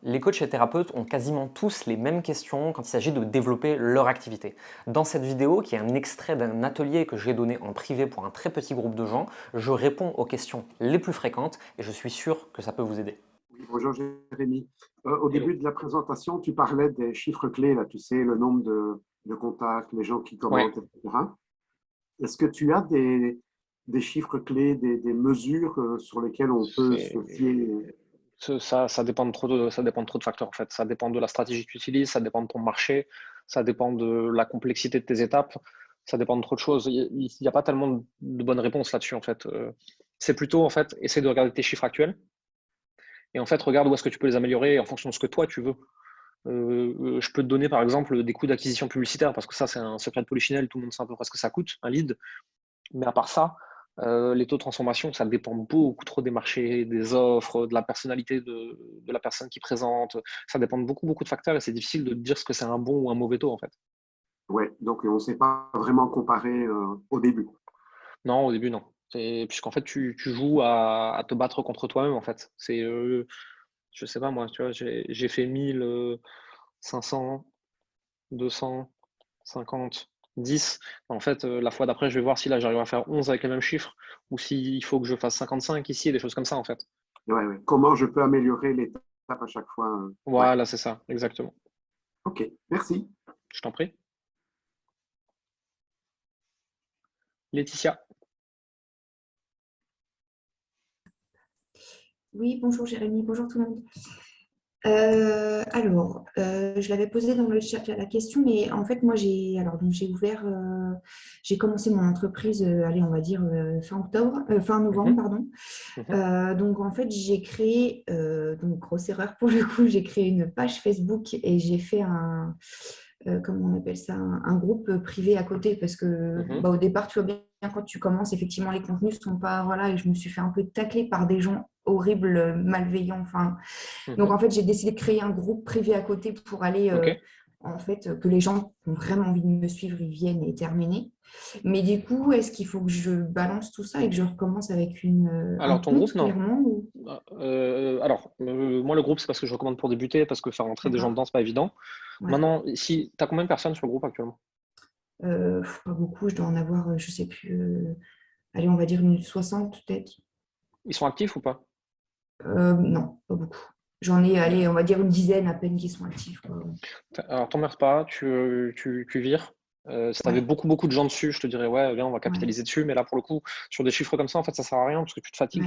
Les coachs et thérapeutes ont quasiment tous les mêmes questions quand il s'agit de développer leur activité. Dans cette vidéo, qui est un extrait d'un atelier que j'ai donné en privé pour un très petit groupe de gens, je réponds aux questions les plus fréquentes et je suis sûr que ça peut vous aider. Oui, bonjour Jérémy. Au Hello. début de la présentation, tu parlais des chiffres clés, là, tu sais, le nombre de contacts, les gens qui Ouais, commentent, etc. Est-ce que tu as des chiffres clés, des mesures sur lesquelles on peut se fier? c'est ça dépend de trop de facteurs en fait. Ça dépend de la stratégie que tu utilises, ça dépend de ton marché, ça dépend de la complexité de tes étapes, ça dépend de trop de choses. Il n'y a pas tellement de bonnes réponses là-dessus en fait. C'est plutôt en fait, essayer de regarder tes chiffres actuels et en fait regarde où est-ce que tu peux les améliorer en fonction de ce que toi tu veux. Je peux te donner par exemple des coûts d'acquisition publicitaire parce que ça c'est un secret de polichinelle, tout le monde sait à peu près ce que ça coûte, un lead. Mais à part ça, les taux de transformation, ça dépend beaucoup trop des marchés, des offres, de la personnalité de la personne qui présente. Ça dépend de beaucoup, beaucoup de facteurs et c'est difficile de dire ce que c'est un bon ou un mauvais taux en fait. Ouais, donc on ne sait pas vraiment comparer au début. Non, au début, non. Puisqu'en fait, tu joues à te battre contre toi-même en fait. Je sais pas moi, tu vois, j'ai fait 1000, 500, 200, 50, 10. En fait, la fois d'après, je vais voir si là j'arrive à faire 11 avec les mêmes chiffres ou s'il faut que je fasse 55 ici, des choses comme ça en fait. Ouais, ouais. Comment je peux améliorer l'étape à chaque fois? Ouais, Voilà, c'est ça, exactement. ok, merci. Je t'en prie. Laetitia. Oui, bonjour Jérémy, bonjour tout le monde. Je l'avais posé dans le chat la question, mais en fait, moi, j'ai commencé mon entreprise, allez, on va dire fin novembre, Mhm, pardon. mhm, Donc, en fait, j'ai créé, donc grosse erreur pour le coup, j'ai créé une page Facebook et j'ai fait comment on appelle ça, un groupe privé à côté parce que mhm, bah, au départ, tu vois bien, quand tu commences, effectivement, les contenus sont pas, voilà, et je me suis fait un peu tacler par des gens horribles, malveillants, enfin. Donc, mhm. en fait, j'ai décidé de créer un groupe privé à côté pour aller, Ok. en fait, que les gens qui ont vraiment envie de me suivre, ils viennent et terminer. Mais du coup, est-ce qu'il faut que je balance tout ça et que je recommence avec un Alors, ton compte, groupe, non. clairement ou... Moi, le groupe, c'est parce que je recommande pour débuter, parce que faire rentrer des gens D'accord. dedans, c'est pas évident. Ouais. Maintenant, si tu as combien de personnes sur le groupe actuellement? Pas beaucoup, je dois en avoir, je sais plus, allez, on va dire une 60 peut-être. Ils sont actifs ou pas? Non, pas beaucoup. J'en ai, allez, on va dire une dizaine à peine qui sont actifs, quoi. Alors, t'emmerdes pas, tu vires. Si tu avais Ouais, beaucoup, beaucoup de gens dessus, je te dirais, ouais, viens, on va ouais, capitaliser dessus. Mais là, pour le coup, sur des chiffres comme ça, en fait, ça sert à rien parce que tu te fatigues.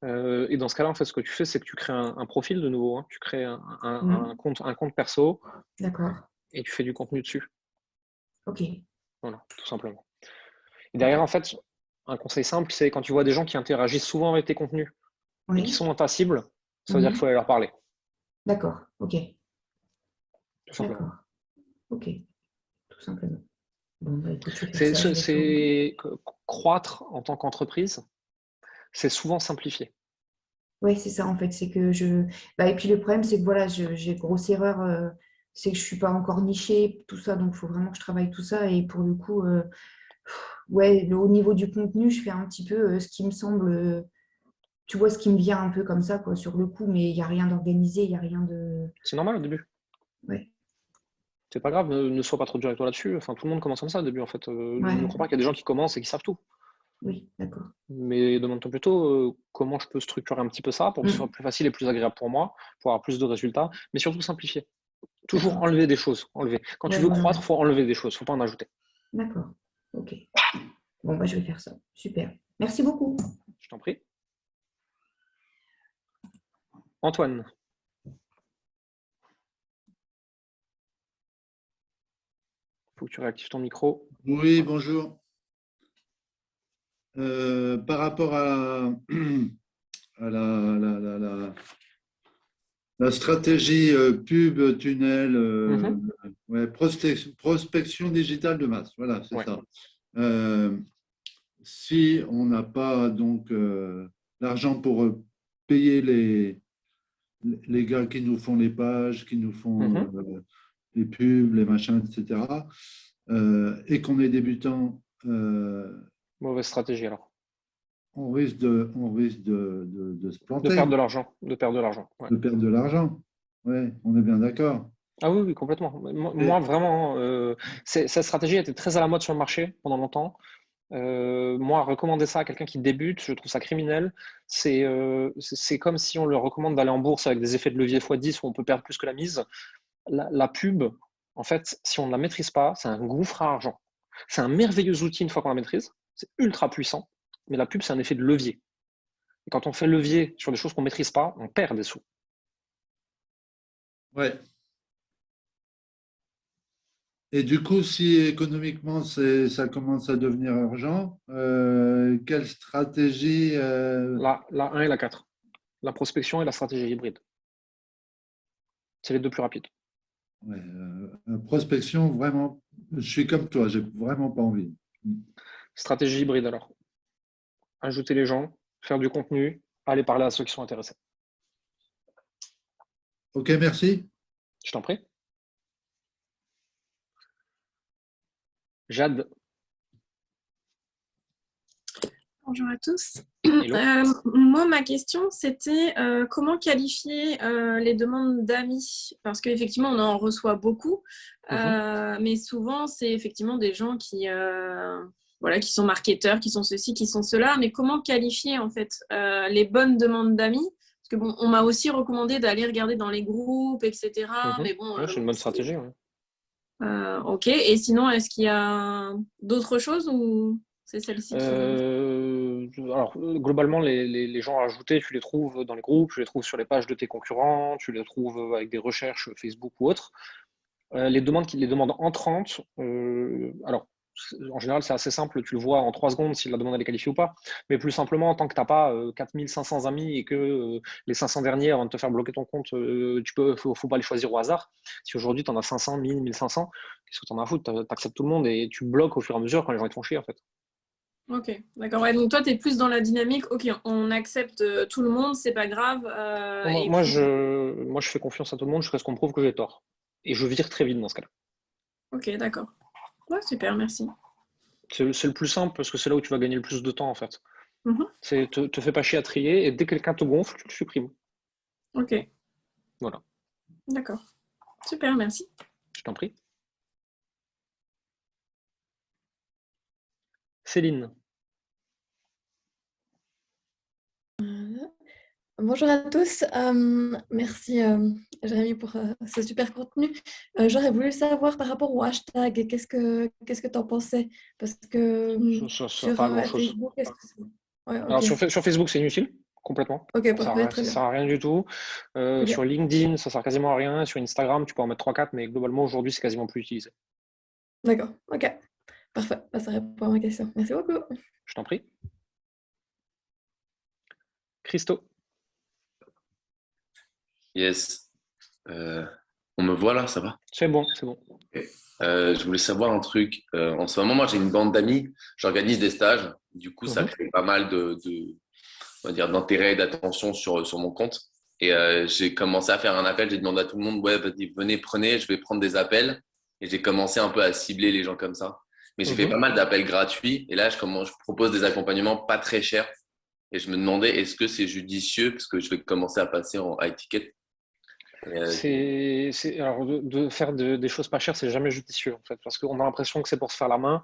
ouais. Et dans ce cas-là, en fait, ce que tu fais, c'est que tu crées un profil de nouveau, hein. Tu crées Mhm. un compte perso D'accord. et tu fais du contenu dessus. Ok, Voilà, tout simplement. Et ok. derrière, en fait, un conseil simple, c'est quand tu vois des gens qui interagissent souvent avec tes contenus et qui Oui. sont dans ta cible, ça veut dire qu'il faut Mhm. aller leur parler, D'accord, ok, tout simplement. d'accord, ok, tout simplement. Bon, bah écoute, je vais faire C'est, ça, je c'est, vais tout. c'est- croître en tant qu'entreprise, c'est souvent simplifié. Oui, c'est ça en fait, c'est que je. Bah, et puis le problème, c'est que voilà, j'ai grosse erreur, c'est que je suis pas encore nichée, tout ça, donc il faut vraiment que je travaille tout ça. Et pour le coup, ouais, au niveau du contenu, je fais un petit peu ce qui me semble, tu vois, ce qui me vient un peu comme ça, quoi, sur le coup, mais il n'y a rien d'organisé, il n'y a rien de. C'est normal au début. Ouais, C'est pas grave, ne sois pas trop dur avec toi là-dessus. Enfin, tout le monde commence comme ça au début, en fait. Ne ouais, crois pas qu'il y a des gens qui commencent et qui savent tout. oui, d'accord. Mais demande-toi plutôt comment je peux structurer un petit peu ça pour que ce soit Mm, plus facile et plus agréable pour moi, pour avoir plus de résultats, mais surtout simplifier. Toujours d'accord. enlever des choses, enlever. Quand tu Ouais, veux voilà, croître, il faut enlever des choses, faut pas en ajouter. d'accord. Ok. Bon, bah, je vais faire ça. Super. Merci beaucoup. Je t'en prie. Antoine, faut que tu réactives ton micro. Oui, Voilà. bonjour. Par rapport à, à la stratégie pub, tunnel, Mhm. ouais, prospection digitale de masse, voilà, c'est Ouais. ça. Euh, Si on n'a pas donc l'argent pour payer les gars qui nous font les pages, qui nous font Mhm. les pubs, les machins, etc., et qu'on est débutant, Mauvaise stratégie alors. on risque de se De planter, perdre de l'argent. De perdre de l'argent. Ouais. de perdre de l'argent. Oui, on est bien d'accord. Ah oui, oui, complètement. Moi, vraiment, cette stratégie a été très à la mode sur le marché pendant longtemps. Moi, recommander ça à quelqu'un qui débute, je trouve ça criminel. C'est comme si on leur recommande d'aller en bourse avec des effets de levier x10 où on peut perdre plus que la mise. La pub, en fait, si on ne la maîtrise pas, c'est un gouffre à argent. C'est un merveilleux outil une fois qu'on la maîtrise. C'est ultra puissant. Mais la pub, c'est un effet de levier. Et quand on fait levier sur des choses qu'on ne maîtrise pas, on perd des sous. Ouais. Et du coup, si économiquement ça commence à devenir urgent, quelle stratégie La 1 et la 4. La prospection et la stratégie hybride. C'est les deux plus rapides. ouais, prospection, vraiment, je suis comme toi, j'ai vraiment pas envie. Stratégie hybride alors. Ajouter les gens, faire du contenu, aller parler à ceux qui sont intéressés. Ok, merci. Je t'en prie. Jade. Bonjour à tous. Hello. Moi, ma question, c'était comment qualifier les demandes d'amis? Parce qu'effectivement, on en reçoit beaucoup, mais souvent, c'est effectivement des gens voilà, qui sont marketeurs, qui sont ceci, qui sont cela. Mais comment qualifier en fait les bonnes demandes d'amis? Parce que bon, on m'a aussi recommandé d'aller regarder dans les groupes, etc. Mais bon, Ouais, c'est une bonne stratégie. Ouais. ok. Et sinon, est-ce qu'il y a d'autres choses ou c'est celle-ci Alors, globalement, les gens à ajouter, tu les trouves dans les groupes, tu les trouves sur les pages de tes concurrents, tu les trouves avec des recherches Facebook ou autres. Les demandes entrantes, alors, en général, c'est assez simple, tu le vois en 3 secondes si la demande elle est qualifiée ou pas. Mais plus simplement, tant que tu n'as pas 4500 amis et que les 500 derniers, avant de te faire bloquer ton compte, faut pas les choisir au hasard. Si aujourd'hui tu en as 500, 1000, 1500, qu'est-ce que tu en as à foutre? Tu acceptes tout le monde et tu bloques au fur et à mesure quand les gens ils te font chier en fait. Ok, d'accord. Ouais, donc toi, tu es plus dans la dynamique, ok, on accepte tout le monde, c'est pas grave. Moi, je fais confiance à tout le monde jusqu'à ce qu'on me prouve que j'ai tort. Et je vire très vite dans ce cas-là. Ok, d'accord. Ouais, super, merci. C'est le plus simple parce que c'est là où tu vas gagner le plus de temps en fait. Mhm. C'est te fais pas chier à trier et dès que quelqu'un te gonfle, tu le supprimes. Ok, Voilà, d'accord. Super, merci. je t'en prie. Céline. Bonjour à tous, merci Jérémy pour ce super contenu. J'aurais voulu savoir par rapport au hashtag, qu'est-ce que tu en pensais? Parce que Ça sert sur pas à grand-chose. Facebook, est-ce que ouais, Alors ok. sur Facebook, c'est inutile, complètement. Ok, Ça parfait, ne très bien. sert à rien du tout. Ok, Sur LinkedIn, ça sert quasiment à rien. Sur Instagram, tu peux en mettre 3-4, mais globalement, aujourd'hui, c'est quasiment plus utilisé. d'accord, ok, parfait. Bah, ça répond à ma question. Merci beaucoup. Je t'en prie. Christo. Yes. On me voit là, ça va? C'est bon, c'est bon. Ok. Je voulais savoir un truc. En ce moment, moi, j'ai une bande d'amis. J'organise des stages. Du coup, ça crée pas mal on va dire, d'intérêt et d'attention sur mon compte. Et j'ai commencé à faire un appel. J'ai demandé à tout le monde, ouais, vas-y, venez, prenez, je vais prendre des appels. Et j'ai commencé un peu à cibler les gens comme ça. Mais j'ai fait pas mal d'appels gratuits. Et là, je propose des accompagnements pas très chers. Et je me demandais, est-ce que c'est judicieux? Parce que je vais commencer à passer en high ticket. Alors de faire des choses pas chères, c'est jamais judicieux en fait, parce qu'on a l'impression que c'est pour se faire la main,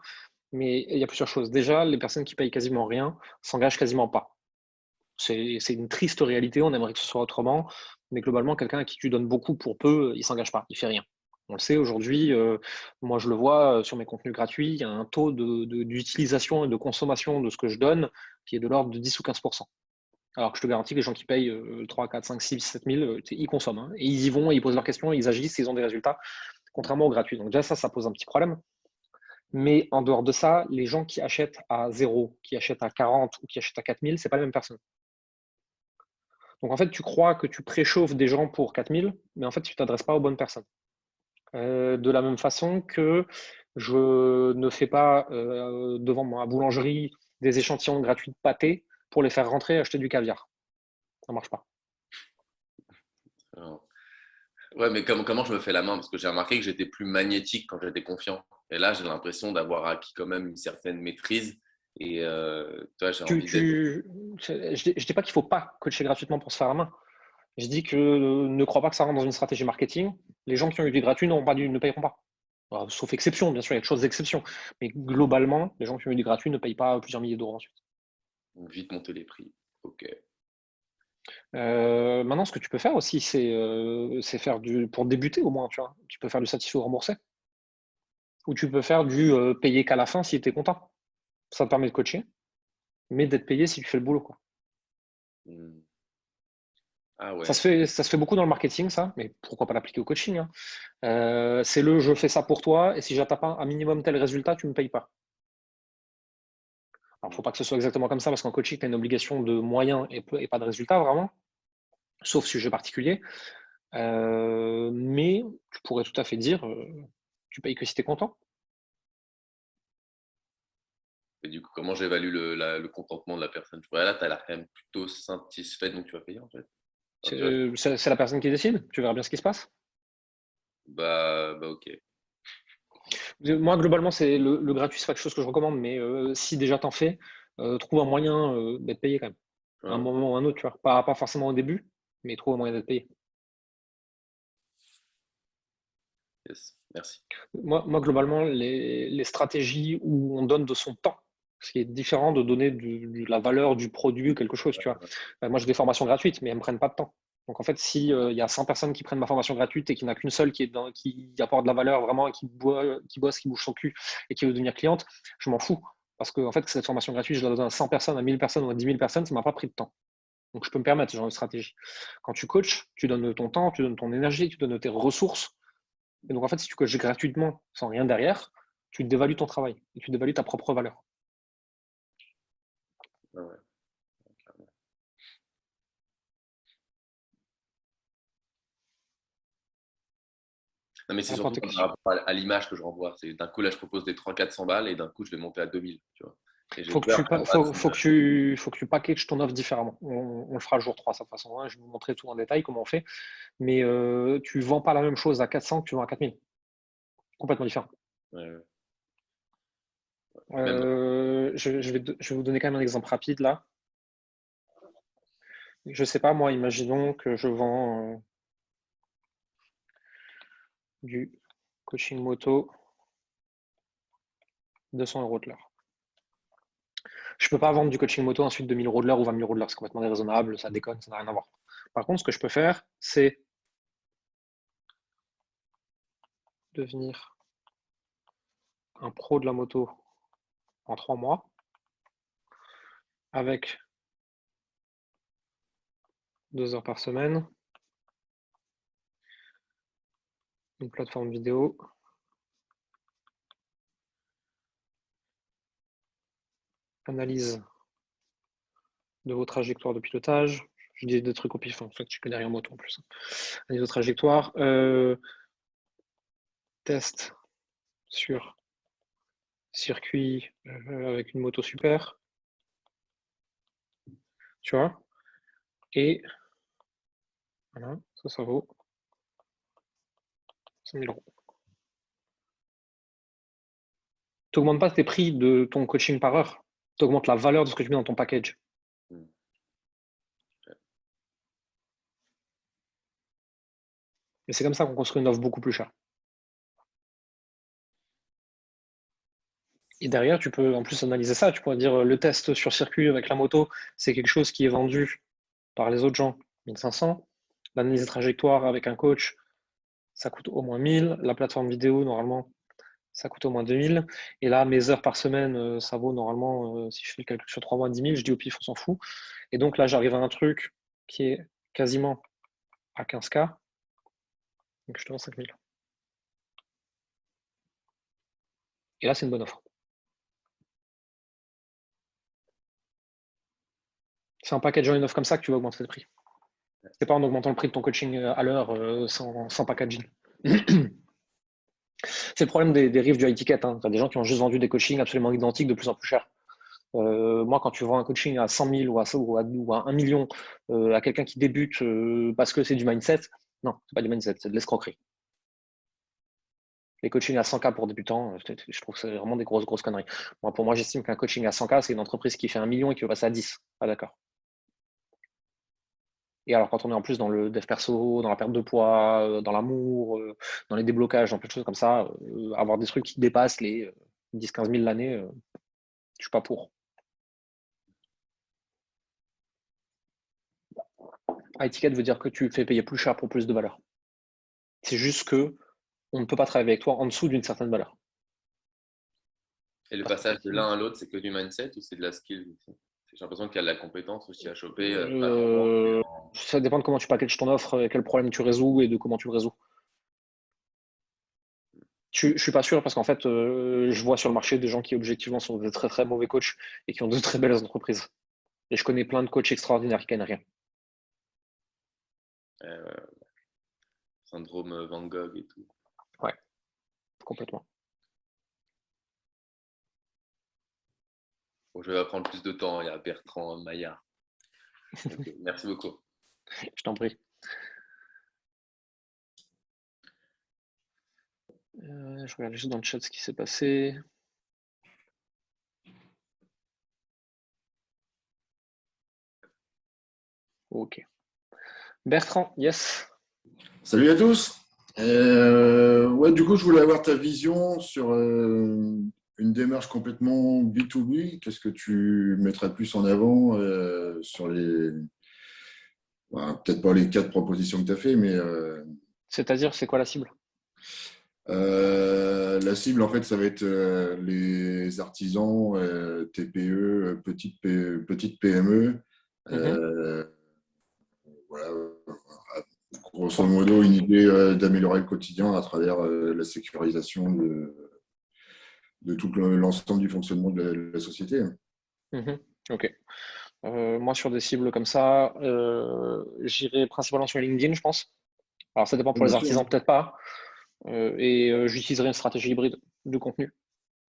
mais il y a plusieurs choses. Déjà, les personnes qui payent quasiment rien s'engagent quasiment pas. C'est une triste réalité, on aimerait que ce soit autrement, mais globalement, quelqu'un à qui tu donnes beaucoup pour peu, il s'engage pas, il fait rien. On le sait aujourd'hui, moi je le vois sur mes contenus gratuits, il y a un taux d'utilisation et de consommation de ce que je donne qui est de l'ordre de 10 ou 15%. Alors que je te garantis que les gens qui payent 3, 4, 5, 6, 7 000, ils consomment. Hein. Et ils y vont, et ils posent leurs questions, ils agissent, ils ont des résultats, contrairement au gratuit. Donc déjà, ça pose un petit problème. Mais en dehors de ça, les gens qui achètent à 0, qui achètent à 40 ou qui achètent à 4 000, ce n'est pas les mêmes personnes. Donc en fait, tu crois que tu préchauffes des gens pour 4 000, mais en fait, tu ne t'adresses pas aux bonnes personnes. De la même façon que je ne fais pas devant ma boulangerie des échantillons gratuits de pâté pour les faire rentrer et acheter du caviar. Ça ne marche pas. Alors, ouais, mais comment je me fais la main? Parce que j'ai remarqué que j'étais plus magnétique quand j'étais confiant. Et là, j'ai l'impression d'avoir acquis quand même une certaine maîtrise. Et toi, j'ai Tu, envie d'être. tu, je dis pas qu'il faut pas coacher gratuitement pour se faire la main. Je dis que ne crois pas que ça rentre dans une stratégie marketing. Les gens qui ont eu du gratuit ne payeront pas. Alors, sauf exception, bien sûr, il y a quelque chose d'exception. Mais globalement, les gens qui ont eu du gratuit ne payent pas plusieurs milliers d'euros ensuite. Vite monter les prix. Ok. Maintenant, ce que tu peux faire aussi, c'est faire pour débuter au moins, tu vois. Tu peux faire du satisfait ou remboursé. Ou tu peux faire du payer qu'à la fin si tu es content. Ça te permet de coacher, mais d'être payé si tu fais le boulot, quoi. Ah ouais. Ça se fait beaucoup dans le marketing, ça, mais pourquoi pas l'appliquer au coaching, hein. C'est je fais ça pour toi, et si j'atteins pas un minimum tel résultat, tu ne me payes pas. Alors, il ne faut pas que ce soit exactement comme ça, parce qu'en coaching, tu as une obligation de moyens et pas de résultats, vraiment, sauf sujet particulier. Mais tu pourrais tout à fait dire, tu payes que si tu es content. Et du coup, comment j'évalue le contentement de la personne? Là, tu as l'air quand même plutôt satisfait, donc tu vas payer en fait. C'est la personne qui décide, tu verras bien ce qui se passe. Bah ok. Moi, globalement, c'est le gratuit, c'est pas quelque chose que je recommande, mais si déjà t'en fais, trouve un moyen d'être payé quand même. À un moment ou à un autre, tu vois. Pas forcément au début, mais trouve un moyen d'être payé. Yes, merci. Moi, globalement, les stratégies où on donne de son temps, ce qui est différent de donner de la valeur du produit ou quelque chose, tu vois. Moi, j'ai des formations gratuites, mais elles ne me prennent pas de temps. Donc, en fait, si il y a 100 personnes qui prennent ma formation gratuite et qu'il n'y en a qu'une seule qui apporte de la valeur vraiment et qui bosse, qui bouge son cul et qui veut devenir cliente, je m'en fous. Parce que, en fait, cette formation gratuite, je la donne à 100 personnes, à 1000 personnes ou à 10 000 personnes, ça ne m'a pas pris de temps. Donc, je peux me permettre ce genre de stratégie. Quand tu coaches, tu donnes ton temps, tu donnes ton énergie, tu donnes tes ressources. Et donc, en fait, si tu coaches gratuitement, sans rien derrière, tu dévalues ton travail et tu dévalues ta propre valeur. Ah ouais. Non, mais c'est surtout par rapport à l'image que je renvoie. C'est d'un coup, là, je propose des 300-400 balles et d'un coup, je vais monter à 2000. Tu vois. Et Faut que tu packages ton offre différemment. On le fera le jour 3, de toute façon. Hein. Je vais vous montrer tout en détail comment on fait. Mais tu ne vends pas la même chose à 400 que tu vends à 4000. Complètement différent. Ouais. Je vais vous donner quand même un exemple rapide là. Je ne sais pas, moi, imaginons que je vends du coaching moto 200 € de l'heure. Je ne peux pas vendre du coaching moto ensuite de 1000 € de l'heure ou 20 000 € de l'heure. C'est complètement déraisonnable, ça déconne, ça n'a rien à voir. Par contre, ce que je peux faire, c'est devenir un pro de la moto en 3 mois avec 2 heures par semaine, une plateforme vidéo, analyse de vos trajectoires de pilotage. Je dis des trucs au pif, en fait, je connais rien en moto en plus. Analyse de trajectoire, test sur circuit avec une moto super, tu vois, et voilà, ça vaut 5 000 €. Tu n'augmentes pas tes prix de ton coaching par heure, tu augmentes la valeur de ce que tu mets dans ton package. Et c'est comme ça qu'on construit une offre beaucoup plus chère. Et derrière, tu peux en plus analyser ça. Tu pourrais dire le test sur circuit avec la moto, c'est quelque chose qui est vendu par les autres gens 1500. L'analyse de trajectoire avec un coach, ça coûte au moins 1000. La plateforme vidéo, normalement, ça coûte au moins 2000. Et là, mes heures par semaine, ça vaut normalement, si je fais le calcul sur 3 mois, 10 000. Je dis au pif, on s'en fout. Et donc là, j'arrive à un truc qui est quasiment à 15K. Donc je te vends 5000. Et là, c'est une bonne offre. C'est en packageant une offre comme ça que tu vas augmenter le prix. C'est pas en augmentant le prix de ton coaching à l'heure sans packaging. C'est le problème des rives du high ticket. Hein. Tu as des gens qui ont juste vendu des coachings absolument identiques de plus en plus chers. Moi, quand tu vends un coaching à 100 000 ou à 1 million à quelqu'un qui débute parce que c'est du mindset, non, c'est pas du mindset, c'est de l'escroquerie. Les coachings à 100K pour débutants, je trouve que c'est vraiment des grosses conneries. Pour moi, j'estime qu'un coaching à 100K, c'est une entreprise qui fait 1 million et qui veut passer à 10. Ah, d'accord. Et alors, quand on est en plus dans le dev perso, dans la perte de poids, dans l'amour, dans les déblocages, dans plein de choses comme ça, avoir des trucs qui dépassent les 10-15 000 l'année, je suis pas pour. High ticket veut dire que tu fais payer plus cher pour plus de valeur. C'est juste que on ne peut pas travailler avec toi en dessous d'une certaine valeur. Et le passage de l'un à l'autre, c'est que du mindset ou c'est de la skill aussi? J'ai l'impression qu'il y a de la compétence aussi à choper. Ça dépend de comment tu packages ton offre, quel problème tu résous et de comment tu le résous. Je suis pas sûr parce qu'en fait, je vois sur le marché des gens qui objectivement sont de très très mauvais coachs et qui ont de très belles entreprises. Et je connais plein de coachs extraordinaires qui gagnent rien. Syndrome Van Gogh et tout. Ouais, complètement. Bon, je vais prendre plus de temps. Il y a Bertrand Maillard. Okay, merci beaucoup. Je t'en prie. Je regarde juste dans le chat ce qui s'est passé. Ok. Bertrand, yes. Salut à tous. Ouais, du coup, je voulais avoir ta vision sur une démarche complètement B2B. Qu'est-ce que tu mettrais plus en avant sur les. Peut-être pas les 4 propositions que tu as fait, mais. C'est-à-dire, c'est quoi la cible? La cible, en fait, ça va être les artisans, TPE, petites PME. Voilà. Grosso modo, une idée d'améliorer le quotidien à travers la sécurisation de tout l'ensemble du fonctionnement de la société. Ok. Moi, sur des cibles comme ça, j'irai principalement sur LinkedIn, je pense. Alors, ça dépend pour les artisans, peut-être pas. J'utiliserai une stratégie hybride de contenu.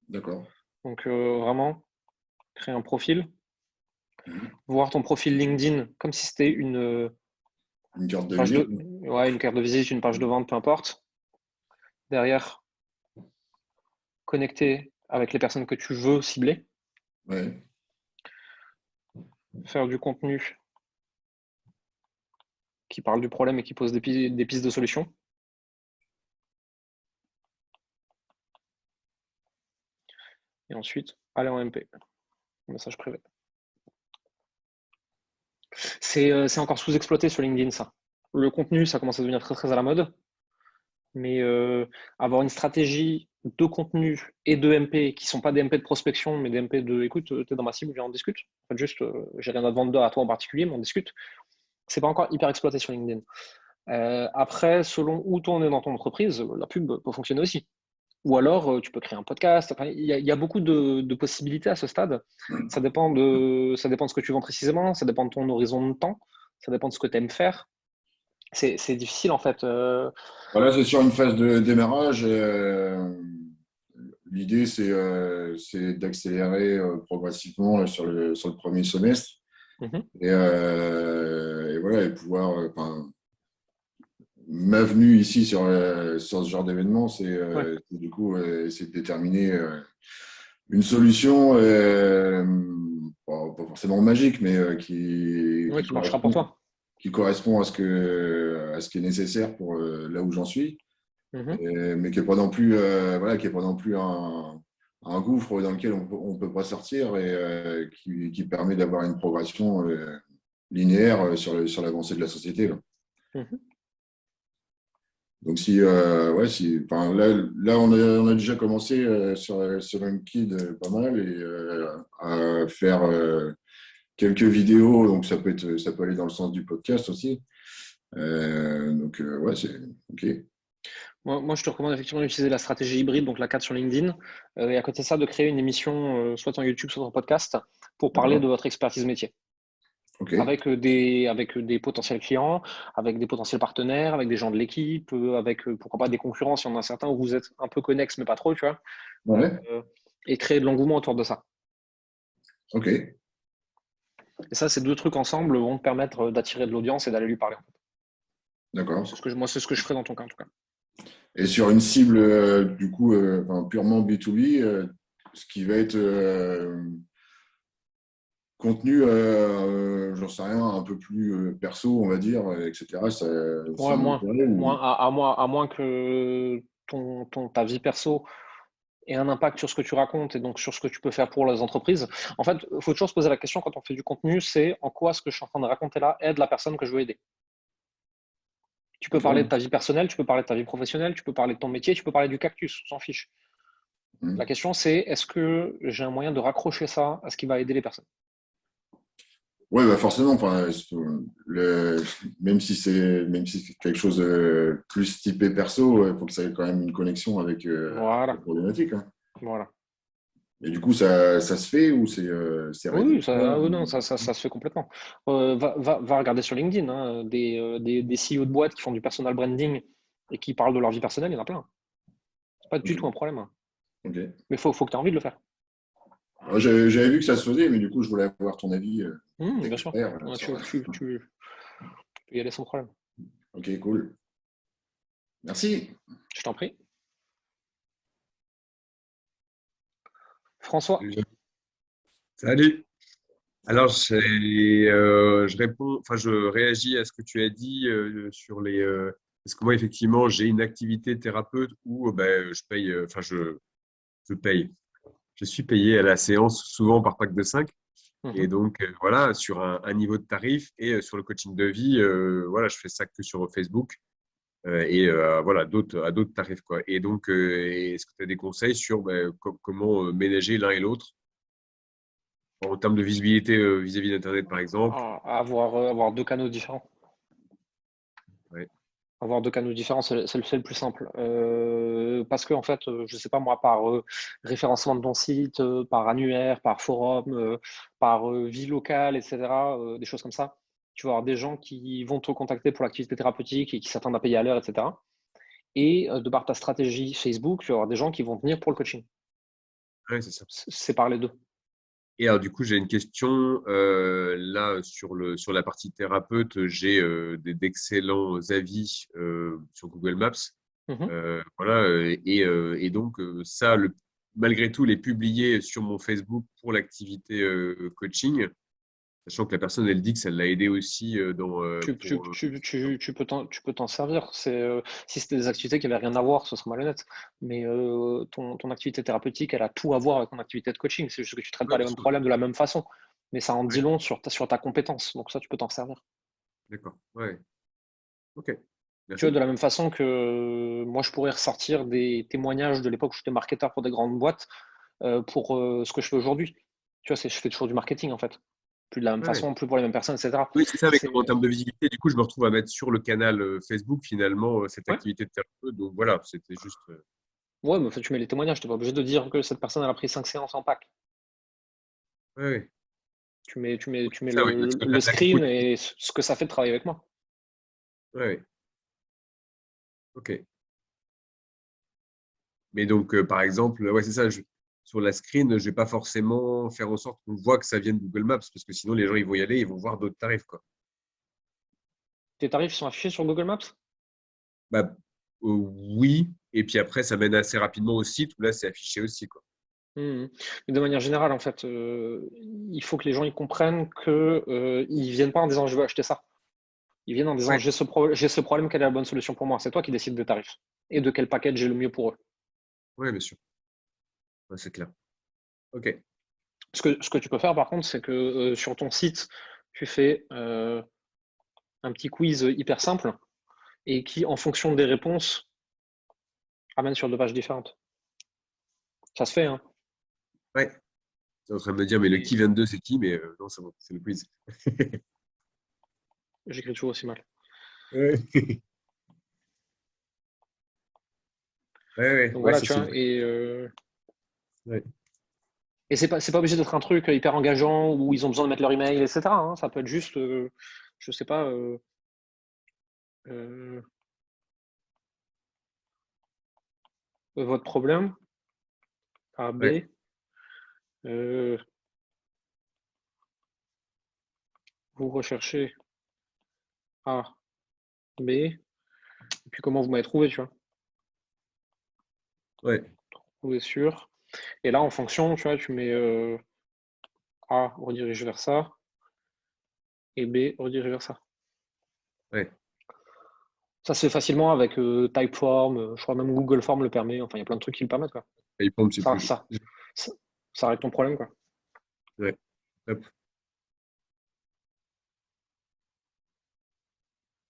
D'accord. Donc, vraiment, créer un profil, voir ton profil LinkedIn comme si c'était une carte de page visite. une carte de visite, une page de vente, peu importe. Derrière, connecter avec les personnes que tu veux cibler. Ouais. Faire du contenu qui parle du problème et qui pose des pistes de solutions. Et ensuite, aller en MP, message privé. C'est encore sous-exploité sur LinkedIn, ça. Le contenu, ça commence à devenir très, très à la mode. Mais avoir une stratégie de contenu et de MP qui ne sont pas des MP de prospection, mais des MP de écoute, tu es dans ma cible, viens, on discute. En fait, juste, j'ai rien à te vendre à toi en particulier, mais on discute. C'est pas encore hyper exploité sur LinkedIn. Après, selon où tu en es dans ton entreprise, la pub peut fonctionner aussi. Ou alors, tu peux créer un podcast. Enfin, il y a beaucoup de possibilités à ce stade. Ça dépend de ce que tu vends précisément, ça dépend de ton horizon de temps, ça dépend de ce que tu aimes faire. C'est difficile, en fait. Voilà, c'est sur une phase de démarrage. L'idée, c'est d'accélérer progressivement sur le premier semestre. Et voilà, et pouvoir. Ma venue ici sur ce genre d'événement, c'est du coup essayer de déterminer une solution, pas forcément magique, mais qui marchera pour toi. Qui correspond à ce qui est nécessaire pour là où j'en suis, mais qui n'est pas non plus, qui est pas non plus un gouffre dans lequel on ne peut pas sortir et qui permet d'avoir une progression linéaire sur l'avancée de la société. Là. Donc, là, on a déjà commencé sur LinkedIn pas mal et à faire quelques vidéos. Donc, ça peut aller dans le sens du podcast aussi. C'est OK. Moi, je te recommande effectivement d'utiliser la stratégie hybride, donc la 4 sur LinkedIn, et à côté de ça, de créer une émission soit en YouTube, soit en podcast, pour parler de votre expertise métier. Okay. Avec des potentiels clients, avec des potentiels partenaires, avec des gens de l'équipe, avec pourquoi pas des concurrents si on en a certains où vous êtes un peu connexes mais pas trop, tu vois. Ouais. Et créer de l'engouement autour de ça. Ok. Et ça, ces deux trucs ensemble vont te permettre d'attirer de l'audience et d'aller lui parler. En fait. D'accord. C'est ce que je ferai dans ton cas en tout cas. Et sur une cible, du coup, enfin, purement B2B, ce qui va être contenu, j'en sais rien, un peu plus perso, on va dire, etc. Ça Ouais, moins. m'intéresse ou... À moins que ta vie perso ait un impact sur ce que tu racontes et donc sur ce que tu peux faire pour les entreprises. En fait, il faut toujours se poser la question quand on fait du contenu, c'est en quoi ce que je suis en train de raconter là aide la personne que je veux aider. Tu peux parler de ta vie personnelle, tu peux parler de ta vie professionnelle, tu peux parler de ton métier, tu peux parler du cactus, on s'en fiche. La question, c'est est-ce que j'ai un moyen de raccrocher ça à ce qui va aider les personnes? Oui, bah forcément. Enfin, même si c'est quelque chose de plus typé perso, il faut que ça ait quand même une connexion avec la Voilà. problématique. Hein. Voilà. Et du coup, ça se fait ou c'est Oui, rédhibitoire non, ça se fait complètement. Va regarder sur LinkedIn, hein, des CEO de boîtes qui font du personal branding et qui parlent de leur vie personnelle, il y en a plein. C'est pas du Ok. tout un problème. Hein. Ok. Mais il faut que tu aies envie de le faire. Ouais, j'avais vu que ça se faisait, mais du coup, je voulais avoir ton avis Bien sûr. d'expert. Ouais, tu peux y aller sans problème. Ok, cool. Merci. Je t'en prie. François. Salut. Alors, je réponds, enfin, je réagis à ce que tu as dit sur les. Parce que moi, effectivement, j'ai une activité thérapeute où ben, je paye, enfin, je paye. Je suis payé à la séance souvent par pack de 5. Et Mhm. donc, voilà, sur un niveau de tarif et sur le coaching de vie, voilà, je fais ça que sur Facebook et voilà, à d'autres tarifs, quoi. Et donc, est-ce que tu as des conseils sur ben, comment ménager l'un et l'autre en termes de visibilité vis-à-vis d'Internet, par exemple? Avoir deux canaux différents. Ouais. Avoir deux canaux différents, c'est le plus simple. Parce que, en fait, je sais pas moi, par référencement de ton site, par annuaire, par forum, par vie locale, etc., des choses comme ça, tu vas avoir des gens qui vont te contacter pour l'activité thérapeutique et qui s'attendent à payer à l'heure, etc. Et de par ta stratégie Facebook, tu vas avoir des gens qui vont venir pour le coaching. Ouais, c'est ça. C'est par les deux. Et alors, du coup, j'ai une question. Là, sur la partie thérapeute, j'ai d'excellents avis sur Google Maps. Mhm. Voilà, et donc, ça, malgré tout, les publier sur mon Facebook pour l'activité coaching, sachant que la personne, elle dit que ça l'a aidé aussi Tu peux t'en servir. Si c'était des activités qui n'avaient rien à voir, ce serait malhonnête. Mais ton activité thérapeutique, elle a tout à voir avec ton activité de coaching. C'est juste que tu ne traites Ouais, pas les bien mêmes sûr. problèmes de la même façon. Mais ça en dit Ouais, long sur ta compétence. Donc ça, tu peux t'en servir. d'accord. Ouais. OK. Tu vois, Merci. de la même façon que moi, je pourrais ressortir des témoignages de l'époque où j'étais marketeur pour des grandes boîtes pour ce que je fais aujourd'hui. Tu vois, je fais toujours du marketing en fait. Plus de la même Ouais. façon, plus pour les mêmes personnes, etc. Oui, c'est ça, mais C'est, en termes de visibilité, du coup, je me retrouve à mettre sur le canal Facebook, finalement, cette ouais. activité de thérapeute. Donc, voilà, c'était juste. Ouais, mais en fait, tu mets les témoignages, tu n'es pas obligé de dire que cette personne elle a pris 5 séances en pack. Ouais, ouais. Oui, Tu mets c'est ça, oui, parce que le oui, screen et ce que ça fait de travailler avec moi. ouais, ouais. OK. Mais donc, par exemple, ouais, c'est ça, sur la screen, je ne vais pas forcément faire en sorte qu'on voit que ça vient de Google Maps, parce que sinon, les gens, ils vont y aller, ils vont voir d'autres tarifs, quoi. Tes tarifs sont affichés sur Google Maps? Bah, oui, et puis après, ça mène assez rapidement au site où là, c'est affiché aussi, quoi. Mhm. Mais de manière générale, en fait, il faut que les gens ils comprennent que ils viennent pas en disant je veux acheter ça. Ils viennent en disant Ouais, j'ai ce problème, quelle est la bonne solution pour moi? C'est toi qui décides des tarifs et de quel package est le mieux pour eux. ouais, bien sûr. Ouais, c'est clair. OK. Ce que tu peux faire par contre, c'est que sur ton site, tu fais un petit quiz hyper simple et qui, en fonction des réponses, amène sur deux pages différentes. Ça se fait, hein. Ouais. Tu es en train de me dire, mais le qui 22, c'est qui? Mais non, c'est bon, c'est le quiz. J'écris toujours aussi mal. Ouais, ouais, ouais, Donc ouais, voilà, ça tu c'est vois. vrai. Ouais. Et c'est pas obligé d'être un truc hyper engageant où ils ont besoin de mettre leur email, etc. Hein. Ça peut être juste, je sais pas, euh, votre problème, A, Ouais. B, euh, vous recherchez A, B, et puis comment vous m'avez trouvé, tu vois. Ouais. Trouver sur. Et là, en fonction, tu vois, tu mets A, redirige vers ça, et B, redirige vers ça. Ouais. Ça se fait facilement avec Typeform, je crois même Google Form le permet. Enfin, il y a plein de trucs qui le permettent, quoi. Typeform, c'est plus. Ça règle ton problème, quoi. Ouais. Hop.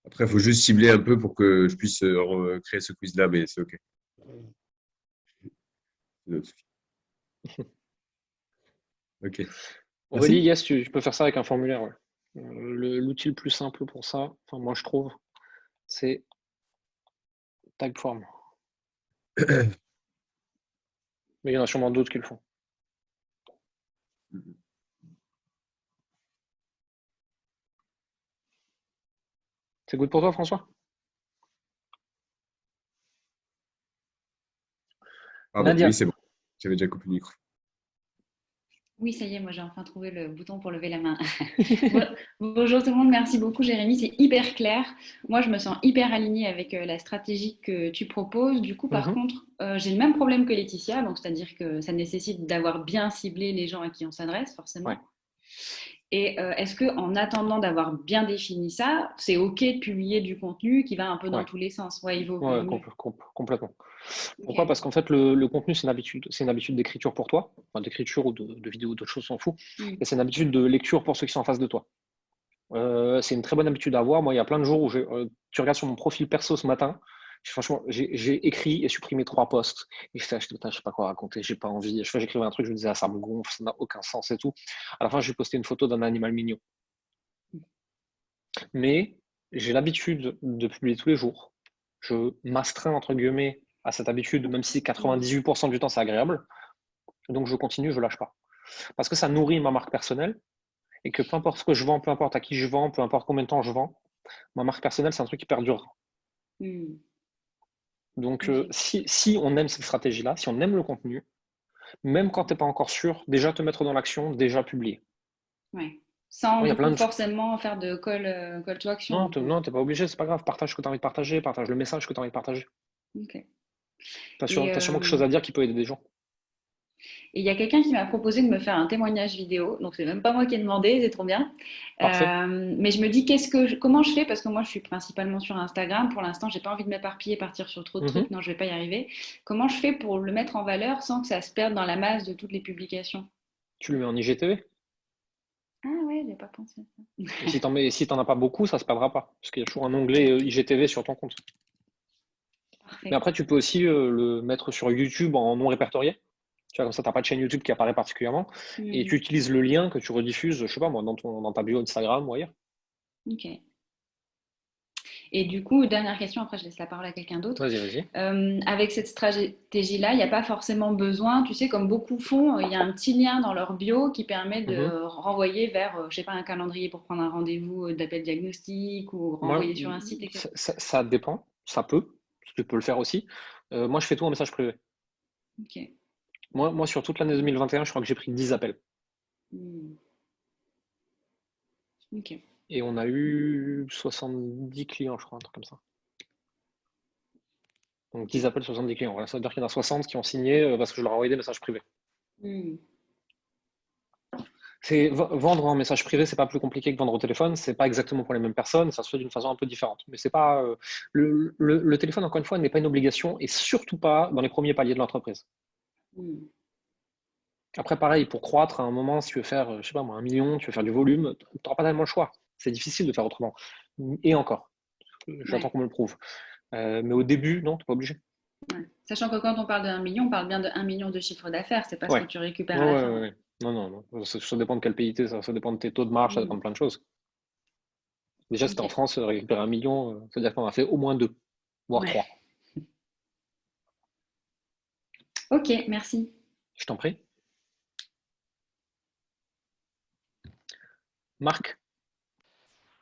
Après, il faut juste cibler un peu pour que je puisse créer ce quiz-là, mais c'est OK. OK. Aurélie, yes, tu peux faire ça avec un formulaire. Ouais. L'outil le plus simple pour ça, enfin, moi je trouve, c'est Typeform. Mais il y en a sûrement d'autres qui le font. C'est good pour toi, François? Pardon, Nadia. oui, c'est bon. J'avais déjà coupé le micro. Oui, ça y est, moi j'ai enfin trouvé le bouton pour lever la main. Bonjour tout le monde, merci beaucoup Jérémy, c'est hyper clair. Moi je me sens hyper alignée avec la stratégie que tu proposes. Du coup, par contre, j'ai le même problème que Laetitia, donc c'est-à-dire que ça nécessite d'avoir bien ciblé les gens à qui on s'adresse, forcément. Ouais. Et est-ce qu'en attendant d'avoir bien défini ça, c'est OK de publier du contenu qui va un peu dans tous les sens? Ouais, il vaut complètement. Pourquoi? Parce qu'en fait, le contenu, c'est une habitude d'écriture pour toi, enfin, d'écriture ou de vidéo, d'autres choses, on s'en fout. Et c'est une habitude de lecture pour ceux qui sont en face de toi. C'est une très bonne habitude à avoir. Moi, il y a plein de jours où tu regardes sur mon profil perso ce matin, franchement, j'ai écrit et supprimé 3 posts. Et je sais pas quoi raconter, j'ai pas envie. J'écrivais un truc, je me disais, ça me gonfle, ça n'a aucun sens et tout. À la fin, j'ai posté une photo d'un animal mignon. Mais j'ai l'habitude de publier tous les jours. Je m'astreins, entre guillemets, à cette habitude, même si 98% du temps, c'est agréable. Donc, je continue, je lâche pas. Parce que ça nourrit ma marque personnelle et que peu importe ce que je vends, peu importe à qui je vends, peu importe combien de temps je vends, ma marque personnelle, c'est un truc qui perdure. Donc, si on aime cette stratégie-là, si on aime le contenu, même quand tu n'es pas encore sûr, déjà te mettre dans l'action, déjà publier. Ouais. Sans forcément faire de call to action. Non, tu n'es pas obligé, c'est pas grave. Partage ce que tu as envie de partager, partage le message que tu as envie de partager. Okay. Tu as sûrement quelque chose à dire qui peut aider des gens. Et il y a quelqu'un qui m'a proposé de me faire un témoignage vidéo, donc c'est même pas moi qui ai demandé, c'est trop bien. Mais je me dis comment je fais, parce que moi je suis principalement sur Instagram. Pour l'instant, j'ai pas envie de m'éparpiller, partir sur trop de trucs. Non, je vais pas y arriver. Comment je fais pour le mettre en valeur sans que ça se perde dans la masse de toutes les publications? Tu le mets en IGTV. Ah ouais, j'ai pas pensé à ça. Et si t'en as pas beaucoup, ça se perdra pas, parce qu'il y a toujours un onglet IGTV sur ton compte. Parfait. Mais après, tu peux aussi le mettre sur YouTube en non répertorié. Tu vois, comme ça, tu n'as pas de chaîne YouTube qui apparaît particulièrement. Et tu utilises le lien que tu rediffuses, je sais pas moi, dans ta bio Instagram ou ailleurs. Ok. Et du coup, dernière question, après je laisse la parole à quelqu'un d'autre. Vas-y. Avec cette stratégie-là, il n'y a pas forcément besoin, tu sais, comme beaucoup font, il y a un petit lien dans leur bio qui permet de renvoyer vers, je sais pas, un calendrier pour prendre un rendez-vous d'appel diagnostic ou renvoyer sur un site, etc. Ça dépend, ça peut, tu peux le faire aussi. Moi, je fais tout en message privé. Ok. Moi, sur toute l'année 2021, je crois que j'ai pris 10 appels. Ok. Et on a eu 70 clients, je crois, un truc comme ça. Donc 10 appels, 70 clients. Voilà, ça veut dire qu'il y en a 60 qui ont signé parce que je leur ai envoyé des messages privés. Vendre en message privé, c'est pas plus compliqué que vendre au téléphone. C'est pas exactement pour les mêmes personnes, ça se fait d'une façon un peu différente. Mais c'est pas le téléphone, encore une fois, n'est pas une obligation et surtout pas dans les premiers paliers de l'entreprise. Après, pareil, pour croître, à un moment, si tu veux faire, je sais pas moi, 1 million, tu veux faire du volume, tu n'auras pas tellement le choix. C'est difficile de faire autrement. Et encore, j'attends qu'on me le prouve. Mais au début, non, tu n'es pas obligé. Ouais. Sachant que quand on parle de 1 million, on parle bien de 1 million de chiffre d'affaires, c'est pas ce que tu récupères à la fin. Non. Ça dépend de quel pays tu es, ça dépend de tes taux de marge, ça dépend de plein de choses. Déjà, si tu es en France, récupérer 1 million, ça veut dire qu'on a fait au moins 2, voire 3. Ok, merci. Je t'en prie. Marc?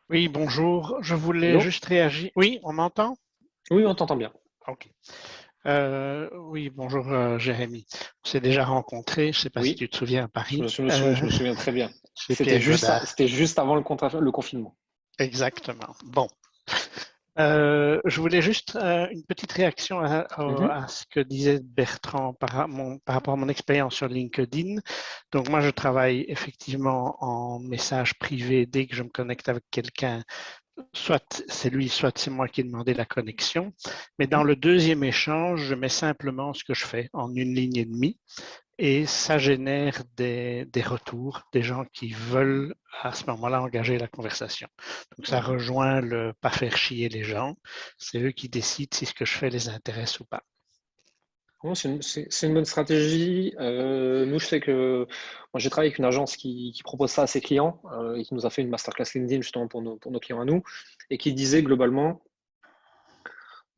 Oui, bonjour. Je voulais juste réagir. Oui, on m'entend? Oui, on t'entend bien. Ok. Oui, bonjour Jérémy. On s'est déjà rencontrés, je ne sais pas si tu te souviens, à Paris. Je me souviens très bien. C'était juste avant le confinement. Exactement. Bon. Je voulais juste une petite réaction à ce que disait Bertrand par rapport à mon expérience sur LinkedIn. Donc moi, je travaille effectivement en message privé dès que je me connecte avec quelqu'un. Soit c'est lui, soit c'est moi qui ai demandé la connexion. Mais dans le deuxième échange, je mets simplement ce que je fais en 1,5 ligne. Et ça génère des retours, des gens qui veulent à ce moment-là engager la conversation. Donc ça rejoint le pas faire chier les gens. C'est eux qui décident si ce que je fais les intéresse ou pas. C'est une bonne stratégie. Nous, je sais que moi, j'ai travaillé avec une agence qui propose ça à ses clients et qui nous a fait une masterclass LinkedIn justement pour nos clients à nous et qui disait globalement,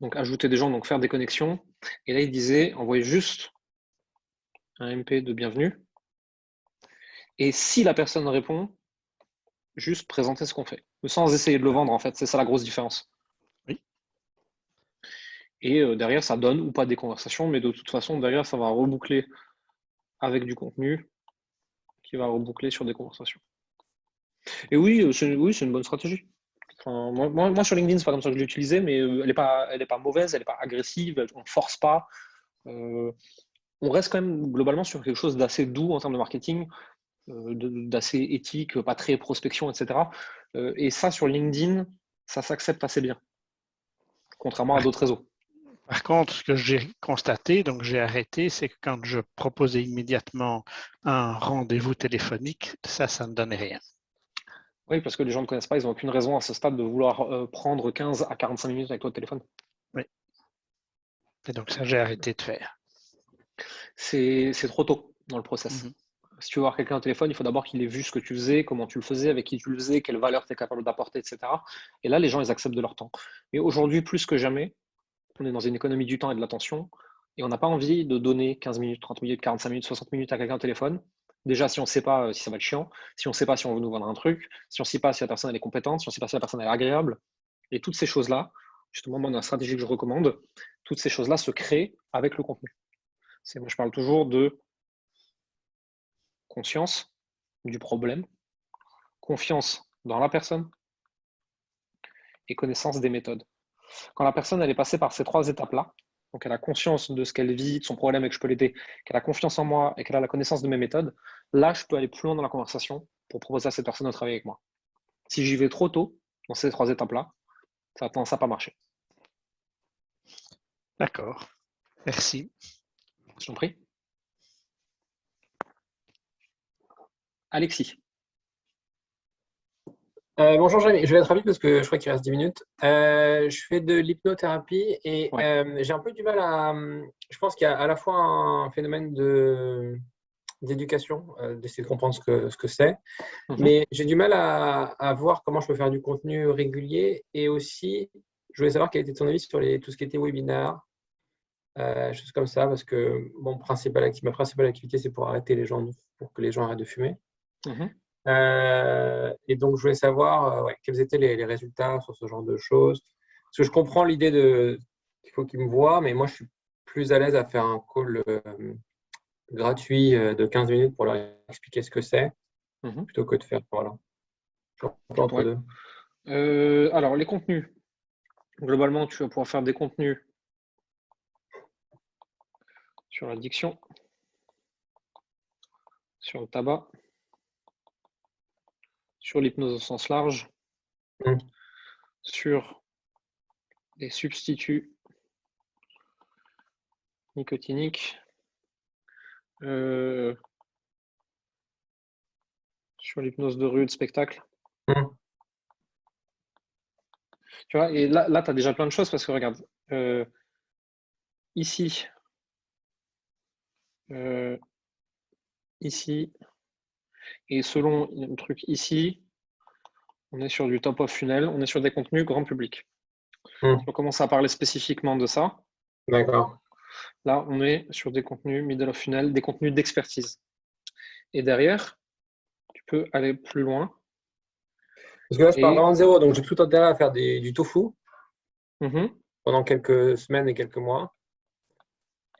donc ajouter des gens, donc faire des connexions. Et là, il disait envoyer juste un MP de bienvenue. Et si la personne répond, juste présenter ce qu'on fait, sans essayer de le vendre en fait. C'est ça la grosse différence. Oui. Et derrière, ça donne ou pas des conversations, mais de toute façon, derrière, ça va reboucler avec du contenu qui va reboucler sur des conversations. Et oui, c'est une bonne stratégie. Enfin, moi, sur LinkedIn, c'est pas comme ça que je l'ai utilisé, mais elle n'est pas mauvaise, elle n'est pas agressive, on ne force pas. On reste quand même globalement sur quelque chose d'assez doux en termes de marketing, d'assez éthique, pas très prospection, etc. Et ça, sur LinkedIn, ça s'accepte assez bien, contrairement à d'autres réseaux. Par contre, ce que j'ai constaté, donc j'ai arrêté, c'est que quand je proposais immédiatement un rendez-vous téléphonique, ça ne donnait rien. Oui, parce que les gens ne connaissent pas, ils n'ont aucune raison à ce stade de vouloir prendre 15 à 45 minutes avec toi au téléphone. Oui. Et donc ça, j'ai arrêté de faire. C'est trop tôt dans le process. Si tu veux voir quelqu'un au téléphone, il faut d'abord qu'il ait vu ce que tu faisais, comment tu le faisais, avec qui tu le faisais, quelle valeur tu es capable d'apporter, etc. Et là, les gens, ils acceptent de leur temps. Mais aujourd'hui, plus que jamais, on est dans une économie du temps et de l'attention, et on n'a pas envie de donner 15 minutes, 30 minutes, 45 minutes, 60 minutes à quelqu'un au téléphone. Déjà, si on ne sait pas si ça va être chiant, si on ne sait pas si on veut nous vendre un truc, si on ne sait pas si la personne elle est compétente, si on ne sait pas si la personne elle est agréable. Et toutes ces choses-là, justement, moi, dans la stratégie que je recommande, toutes ces choses-là se créent avec le contenu. Moi, je parle toujours de conscience du problème, confiance dans la personne et connaissance des méthodes. Quand la personne elle est passée par ces 3 étapes-là, donc elle a conscience de ce qu'elle vit, de son problème et que je peux l'aider, qu'elle a confiance en moi et qu'elle a la connaissance de mes méthodes, là, je peux aller plus loin dans la conversation pour proposer à cette personne de travailler avec moi. Si j'y vais trop tôt dans ces 3 étapes-là, ça a tendance à pas marcher. D'accord. Merci. Je t'en prie. Alexis. Bonjour Jérémy, je vais être rapide parce que je crois qu'il reste 10 minutes. Je fais de l'hypnothérapie et j'ai un peu du mal à… Je pense qu'il y a à la fois un phénomène d'éducation, d'essayer de comprendre ce que c'est, mais j'ai du mal à voir comment je peux faire du contenu régulier et aussi, je voulais savoir quel était ton avis sur tout ce qui était webinaire, choses comme ça, parce que ma principale activité, c'est pour arrêter les gens, pour que les gens arrêtent de fumer. Et donc, je voulais savoir quels étaient les résultats sur ce genre de choses. Parce que je comprends l'idée qu'il faut qu'ils me voient, mais moi, je suis plus à l'aise à faire un call gratuit de 15 minutes pour leur expliquer ce que c'est, plutôt que de faire, voilà. Je suis un peu entre deux. Alors, les contenus. Globalement, tu vas pouvoir faire des contenus sur l'addiction, sur le tabac, sur l'hypnose au sens large, sur les substituts nicotiniques, sur l'hypnose de rue, de spectacle. Tu vois, et là tu as déjà plein de choses parce que regarde, ici, ici, et selon le truc ici, on est sur du top of funnel, on est sur des contenus grand public. On commence à parler spécifiquement de ça. D'accord. Là, on est sur des contenus middle of funnel, des contenus d'expertise. Et derrière, tu peux aller plus loin. Parce que là, je pars vraiment de zéro, donc j'ai tout intérêt à faire du tofu pendant quelques semaines et quelques mois.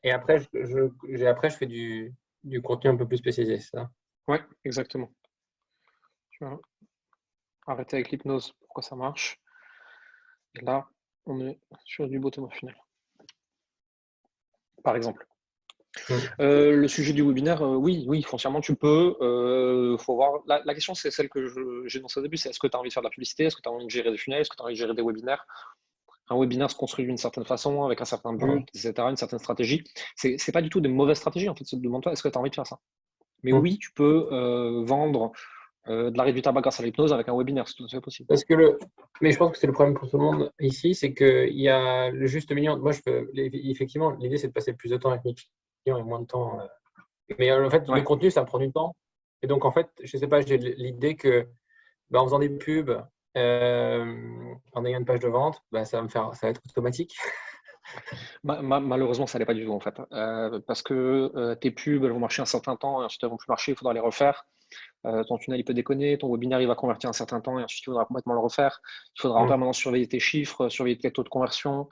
Et après, je fais du contenu un peu plus spécialisé, c'est ça? Oui, exactement. Tu vois, arrêter avec l'hypnose, pourquoi ça marche. Et là, On est sur du bottom of funnel. Par exemple. Le sujet du webinaire, oui, foncièrement, tu peux. Faut voir. La question, c'est celle que j'ai énoncée au début, c'est est-ce que tu as envie de faire de la publicité, est-ce que tu as envie de gérer des funnels, est-ce que tu as envie de gérer des webinaires? Un webinaire se construit d'une certaine façon, avec un certain but, etc., une certaine stratégie. C'est pas du tout des mauvaises stratégies, en fait. Demande-toi, est-ce que tu as envie de faire ça? Mais oui, tu peux vendre de l'arrêt du tabac grâce à l'hypnose avec un webinaire, c'est tout à fait possible. Mais je pense que c'est le problème pour tout le monde ici, c'est qu'il y a le juste milieu. Moi, effectivement, l'idée, c'est de passer plus de temps avec mes clients et moins de temps. Mais en fait, le contenu, ça prend du temps. Et donc, en fait, je ne sais pas, j'ai l'idée que en faisant des pubs, en ayant une page de vente, ça va être automatique. Malheureusement, ça n'est pas du tout, en fait. Parce que tes pubs, elles vont marcher un certain temps, et ensuite, elles ne vont plus marcher, il faudra les refaire. Ton tunnel, il peut déconner, ton webinaire, il va convertir un certain temps, et ensuite, il faudra complètement le refaire. Il faudra en permanence surveiller tes chiffres, surveiller tes taux de conversion.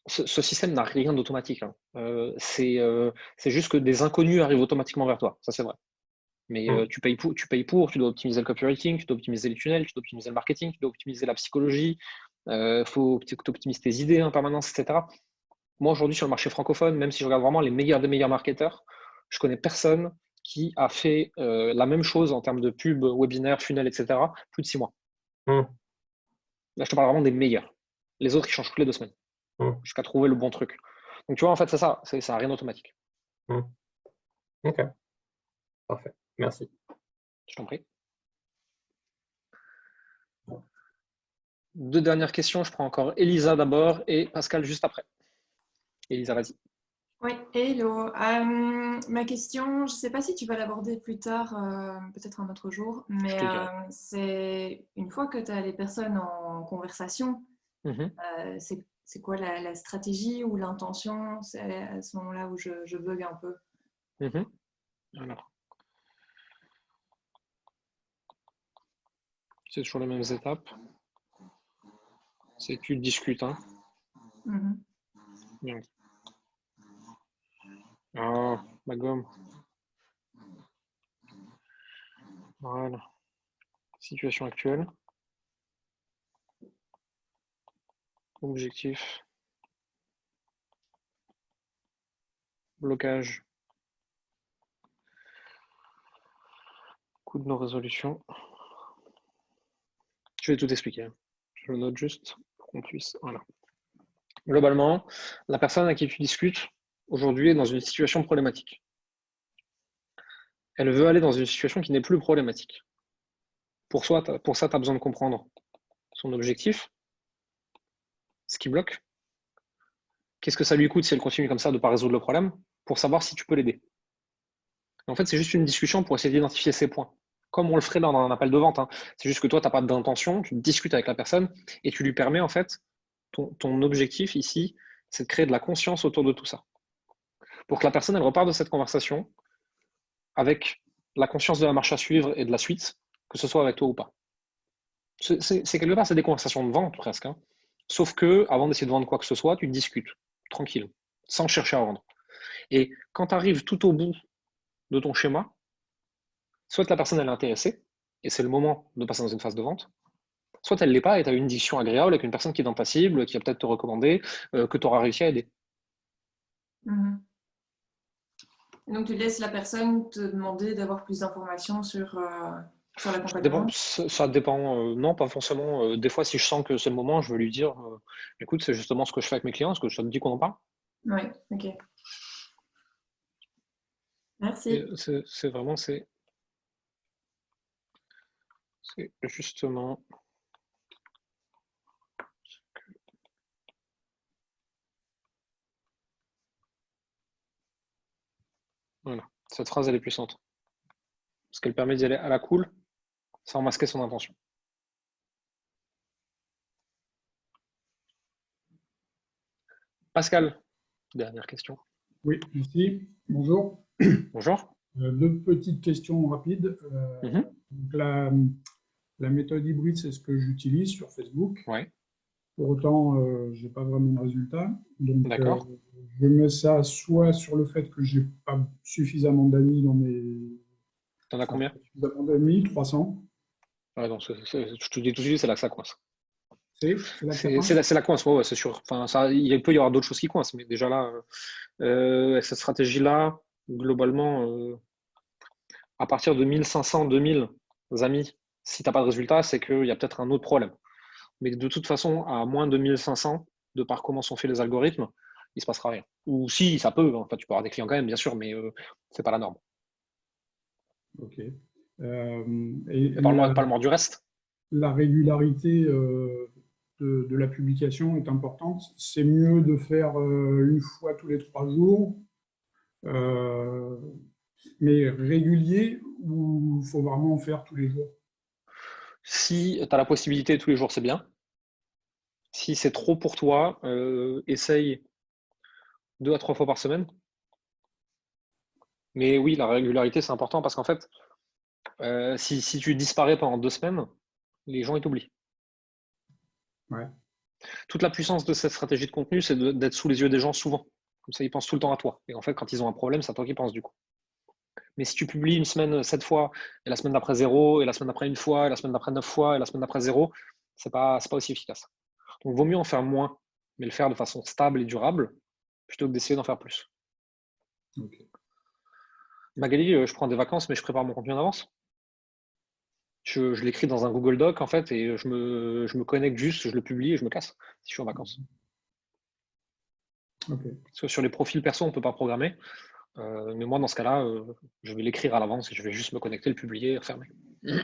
Ce système n'a rien d'automatique. Hein. C'est juste que des inconnus arrivent automatiquement vers toi, ça c'est vrai. Mais tu payes pour, tu dois optimiser le copywriting, tu dois optimiser les tunnels, tu dois optimiser le marketing, tu dois optimiser la psychologie, faut que tu optimises tes idées en permanence, etc. Moi aujourd'hui sur le marché francophone, même si je regarde vraiment les meilleurs des meilleurs marketeurs, je connais personne qui a fait la même chose en termes de pub, webinaire, funnel, etc. plus de 6 mois. Là, je te parle vraiment des meilleurs. Les autres, ils changent toutes les 2 semaines jusqu'à trouver le bon truc. Donc tu vois, en fait, c'est ça, ça n'a rien d'automatique. Ok, parfait, merci. Je t'en prie. 2 dernières questions, je prends encore Elisa d'abord et Pascal juste après. Elisa, vas-y. Oui, hello. Ma question, je ne sais pas si tu vas l'aborder plus tard, peut-être un autre jour, mais c'est une fois que tu as les personnes en conversation, c'est quoi la stratégie ou l'intention? C'est à ce moment-là où je bug un peu. Alors, c'est toujours les mêmes étapes. C'est que tu discutes. Hein. Bien. Ah, ma gomme. Voilà. Situation actuelle. Objectif. Blocage. Coût de non-résolution. Je vais tout expliquer. Je le note juste pour qu'on puisse. Voilà. Globalement, la personne à qui tu discutes aujourd'hui est dans une situation problématique. Elle veut aller dans une situation qui n'est plus problématique. Pour ça, tu as besoin de comprendre son objectif, ce qui bloque. Qu'est-ce que ça lui coûte si elle continue comme ça de ne pas résoudre le problème, pour savoir si tu peux l'aider. En fait, c'est juste une discussion pour essayer d'identifier ses points. Comme on le ferait dans un appel de vente. Hein. C'est juste que toi, tu n'as pas d'intention, tu discutes avec la personne et tu lui permets, en fait, ton objectif ici, c'est de créer de la conscience autour de tout ça. Pour que la personne, elle reparte de cette conversation avec la conscience de la marche à suivre et de la suite, que ce soit avec toi ou pas. C'est quelque part, c'est des conversations de vente presque. Hein. Sauf que, avant d'essayer de vendre quoi que ce soit, tu discutes, tranquille, sans chercher à vendre. Et quand tu arrives tout au bout de ton schéma, soit la personne elle est intéressée, et c'est le moment de passer dans une phase de vente, soit elle ne l'est pas, et tu as une discussion agréable avec une personne qui est dans ta cible, qui va peut-être te recommander, que tu auras réussi à aider. Donc tu laisses la personne te demander d'avoir plus d'informations sur l'accompagnement? Ça dépend, non, pas forcément. Des fois, si je sens que c'est le moment, je veux lui dire, écoute, c'est justement ce que je fais avec mes clients, est-ce que ça te dit qu'on en parle? Oui, ok. Merci. C'est vraiment, c'est justement... Voilà, cette phrase, elle est puissante. Parce qu'elle permet d'y aller à la cool, sans masquer son intention. Pascal, dernière question. Oui, merci. Bonjour. Bonjour. 2 petites questions rapides. Donc la méthode hybride, c'est ce que j'utilise sur Facebook. Ouais. Pour autant, je n'ai pas vraiment de résultat. Donc, je mets ça soit sur le fait que je n'ai pas suffisamment d'amis dans mes... T'en as combien? Suffisamment d'amis, 300. Ouais, donc je te dis tout de suite, c'est là que ça coince. C'est la coince, ouais, c'est sûr. Enfin, il peut y avoir d'autres choses qui coincent, mais déjà là, avec cette stratégie-là, globalement, à partir de 1500, 2000 amis, si tu n'as pas de résultat, c'est qu'il y a peut-être un autre problème. Mais de toute façon, à moins de 1500, de par comment sont faits les algorithmes, il ne se passera rien. Ou si, ça peut, enfin, tu peux avoir des clients quand même, bien sûr, mais ce n'est pas la norme. Ok. Parle-moi du reste. La régularité de la publication est importante. C'est mieux de faire une fois tous les 3 jours, mais régulier, ou il faut vraiment en faire tous les jours? Si tu as la possibilité tous les jours, c'est bien. Si c'est trop pour toi, essaye 2 à 3 fois par semaine. Mais oui, la régularité, c'est important parce qu'en fait, si tu disparais pendant 2 semaines, les gens ils t'oublient. Ouais. Toute la puissance de cette stratégie de contenu, c'est d'être sous les yeux des gens souvent. Comme ça, ils pensent tout le temps à toi. Et en fait, quand ils ont un problème, c'est à toi qu'ils pensent du coup. Mais si tu publies une semaine 7 fois, et la semaine d'après 0, et la semaine d'après 1 fois, et la semaine d'après 9 fois, et la semaine d'après 0, c'est pas aussi efficace. Donc, vaut mieux en faire moins, mais le faire de façon stable et durable, plutôt que d'essayer d'en faire plus. Okay. Magali, je prends des vacances, mais je prépare mon contenu en avance. Je l'écris dans un Google Doc, en fait, et je me connecte juste, je le publie et je me casse si je suis en vacances. Okay. Parce que sur les profils perso, on ne peut pas programmer. Mais moi, dans ce cas-là, je vais l'écrire à l'avance et je vais juste me connecter, le publier et refermer. Ouais,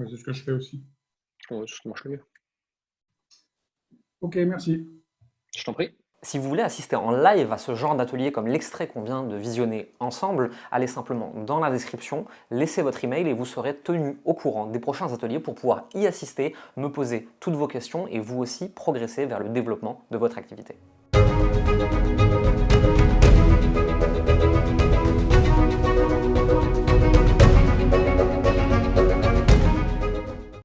c'est ce que je fais aussi. Ouais, c'est ce qui marche le mieux. Ok, merci. Je t'en prie. Si vous voulez assister en live à ce genre d'atelier comme l'extrait qu'on vient de visionner ensemble, allez simplement dans la description, laissez votre email et vous serez tenu au courant des prochains ateliers pour pouvoir y assister, me poser toutes vos questions et vous aussi progresser vers le développement de votre activité.